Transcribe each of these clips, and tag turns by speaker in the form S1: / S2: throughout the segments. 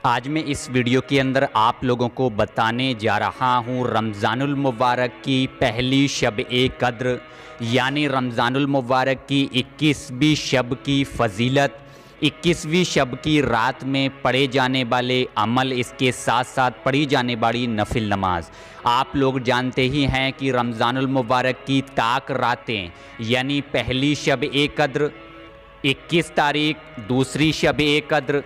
S1: आज मैं इस वीडियो के अंदर आप लोगों को बताने जा रहा हूँ रमज़ानुल मुबारक की पहली शब-ए-क़द्र यानी रमज़ानुल मुबारक की 21वीं शब की फ़जीलत, 21वीं शब की रात में पढ़े जाने वाले अमल, इसके साथ साथ पढ़ी जाने वाली नफिल नमाज। आप लोग जानते ही हैं कि रमज़ानुल मुबारक की ताक रातें यानी पहली शब-ए-क़द्र 21 तारीख, दूसरी शब-ए-क़द्र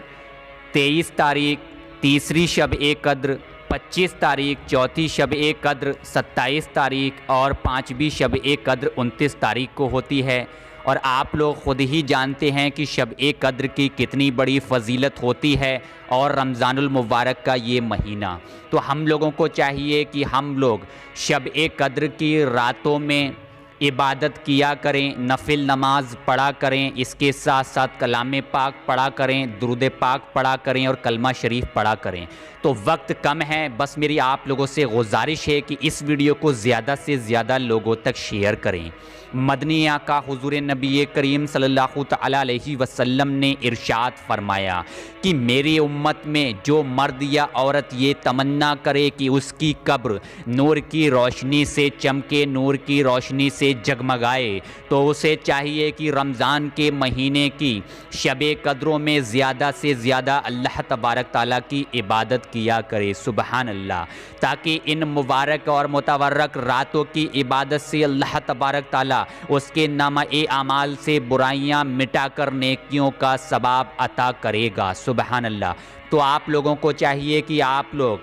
S1: 23 तारीख, तीसरी शब-ए-क़द्र 25 तारीख, चौथी शब-ए-क़द्र 27 तारीख और पाँचवीं शब-ए-क़द्र 29 तारीख को होती है। और आप लोग ख़ुद ही जानते हैं कि शब-ए-क़द्र की कितनी बड़ी फ़जीलत होती है और रमज़ानुल मुबारक का ये महीना। तो हम लोगों को चाहिए कि हम लोग शब-ए-क़द्र की रातों में इबादत किया करें, नफिल नमाज पढ़ा करें, इसके साथ साथ कलाम पाक पढ़ा करें, दुरूद पाक पढ़ा करें और कलमा शरीफ पढ़ा करें। तो वक्त कम है, बस मेरी आप लोगों से गुजारिश है कि इस वीडियो को ज़्यादा से ज़्यादा लोगों तक शेयर करें। मदनी आका हुज़ूर नबी करीम सल्लल्लाहु तआला अलैहि वसल्लम ने इरशाद फरमाया कि मेरी उम्मत में जो मर्द या औरत ये तमन्ना करे कि उसकी कब्र नूर की रोशनी से चमके, नूर की रोशनी से जगमगाए, तो उसे चाहिए कि रमज़ान के महीने की शब-ए-क़द्रों में ज़्यादा से ज़्यादा अल्लाह तबारक ताला की इबादत किया करे। सुबहान अल्लाह। ताकि इन मुबारक और मुतबर्रक रातों की इबादत से अल्लाह तबारक ताला उसके नामा-ए-आमाल से बुराइयां मिटाकर नेकियों का सवाब अता करेगा। सुबहान अल्लाह। तो आप लोगों को चाहिए कि आप लोग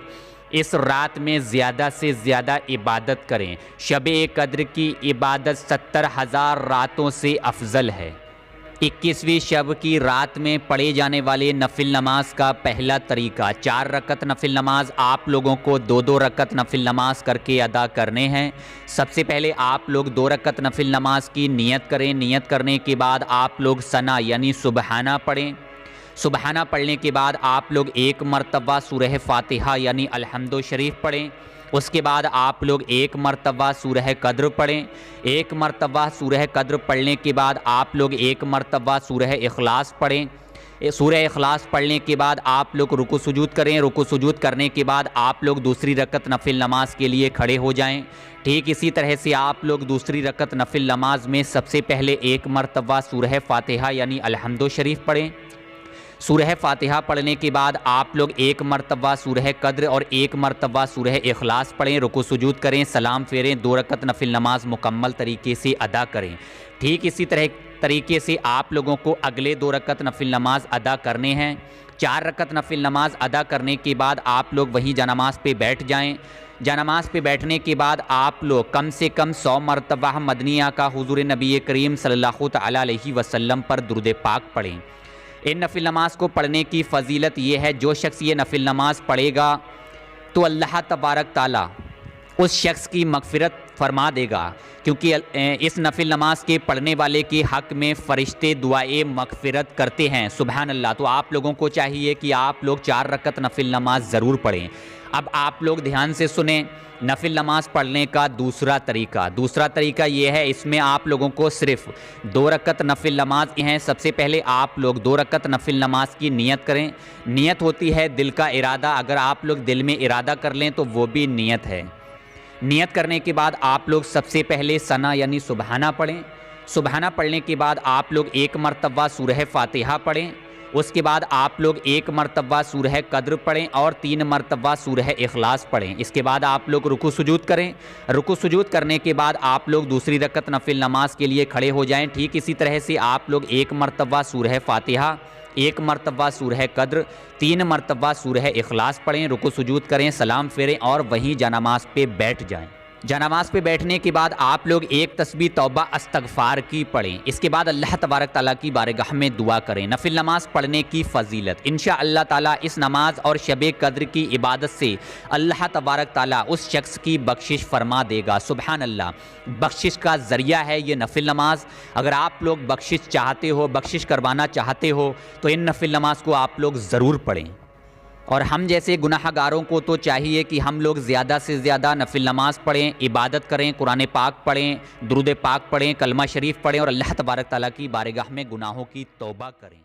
S1: इस रात में ज़्यादा से ज़्यादा इबादत करें। शब-ए-क़द्र की इबादत 70,000 रातों से अफजल है। 21वीं शब की रात में पढ़े जाने वाले नफिल नमाज का पहला तरीका, 4 रकत नफिल नमाज आप लोगों को 2-2 रकत नफिल नमाज करके अदा करने हैं। सबसे पहले आप लोग 2 रकत नफिल नमाज की नियत करें। नियत करने के बाद आप लोग सना यानी सुबहाना पढ़ें। सुबहाना पढ़ने के बाद आप लोग 1 मरतबा सूरह फातिहा यानी अल्हम्दु शरीफ पढ़ें। उसके बाद आप लोग 1 मरतबा सूरह क़द्र पढ़ें। 1 मरतबा सूरह क़द्र पढ़ने के बाद आप लोग 1 मरतबा सूरह इखलास पढ़ें। सूरह इखलास पढ़ने के बाद आप लोग रुकू सुजूद करें। रुकू सुजूद करने के बाद आप लोग दूसरी रकत नफिल नमाज के लिए खड़े हो जाएं। ठीक इसी तरह से आप लोग दूसरी रकत नफिल नमाज में सबसे पहले 1 मरतबा सूरह फातिहा यानी अल्हम्दु शरीफ पढ़ें। सूरह फातिहा पढ़ने के बाद आप लोग 1 मरतबा सूरह क़द्र और 1 मरतबा सूरह इखलास पढ़ें। रुकू सुजूद करें, सलाम फेरें, 2 रकत नफिल नमाज मुकम्मल तरीके से अदा करें। ठीक इसी तरीके से आप लोगों को अगले 2 रकत नफिल नमाज अदा करने हैं। 4 रकत नफिल नमाज अदा करने के बाद आप लोग वहीं जनामाज़ पे बैठ जाएं। जनामाज़ पे बैठने के बाद आप लोग कम से कम 100 मरतबा मदनी आका हुज़ूर नबी करीम सल्लल्लाहु तआला अलैहि वसल्लम पर दुरूद पाक पढ़ें। इन नफिल नमाज को पढ़ने की फ़जीलत ये है, जो शख्स ये नफिल नमाज पढ़ेगा तो अल्लाह तबारक ताला उस शख्स की मग़फ़िरत फरमा देगा, क्योंकि इस नफिल नमाज के पढ़ने वाले के हक़ में फ़रिश्ते दुआए मग़फ़िरत करते हैं। सुबहान अल्लाह। तो आप लोगों को चाहिए कि आप लोग 4 रकत नफिल नमाज ज़रूर पढ़ें। अब आप लोग ध्यान से सुने नफिल नमाज पढ़ने का दूसरा तरीका ये है, इसमें आप लोगों को सिर्फ 2 रकत नफिल नमाज हैं। सबसे पहले आप लोग 2 रकत नफिल नमाज की नियत करें। नियत होती है दिल का इरादा, अगर आप लोग दिल में इरादा कर लें तो वो भी नियत है। नियत करने के बाद आप लोग सबसे पहले सना यानी सुबहाना पढ़ें। सुबहाना पढ़ने के बाद आप लोग 1 मरतबा सूरह फातिहा पढ़ें। उसके बाद आप लोग 1 मरतबा सूरह क़द्र पढ़ें और 3 मरतबा सूरह इखलास पढ़ें। इसके बाद आप लोग रुकू सुजूद करें। रुकू सुजूद करने के बाद आप लोग दूसरी रकत नफिल नमाज के लिए खड़े हो जाएं। ठीक इसी तरह से आप लोग 1 मरतबा सूरह फातिहा, 1 मरतबा सूरह क़द्र, 3 मरतबा सूरह इखलास पढ़ें। रुकू सुजूद करें, सलाम फेरें और वहीं जनामाज़ पे बैठ जाएं। जनामाज़ पे बैठने के बाद आप लोग 1 तस्बीह तौबा इस्तग़फ़ार की पढ़ें। इसके बाद अल्लाह तबारक ताला की बारगाह में दुआ करें। नफिल नमाज पढ़ने की फ़जीलत, इंशाअल्लाह ताला इस नमाज और शब-ए-क़द्र की इबादत से अल्लाह तबारक ताला उस शख्स की बख्शिश फरमा देगा। सुबहान अल्लाह। बख्शिश का ज़रिया है ये नफिल नमाज। अगर आप लोग बख्शिश चाहते हो, बख्शिश करवाना चाहते हो, तो इन नफिल नमाज को आप लोग ज़रूर पढ़ें। और हम जैसे गुनाहगारों को तो चाहिए कि हम लोग ज़्यादा से ज़्यादा नफिल नमाज पढ़ें, इबादत करें, कुरान पाक पढ़ें, दुरूद पाक पढ़ें, कलमा शरीफ पढ़ें और अल्लाह तबारक ताला की बारगाह में गुनाहों की तौबा करें।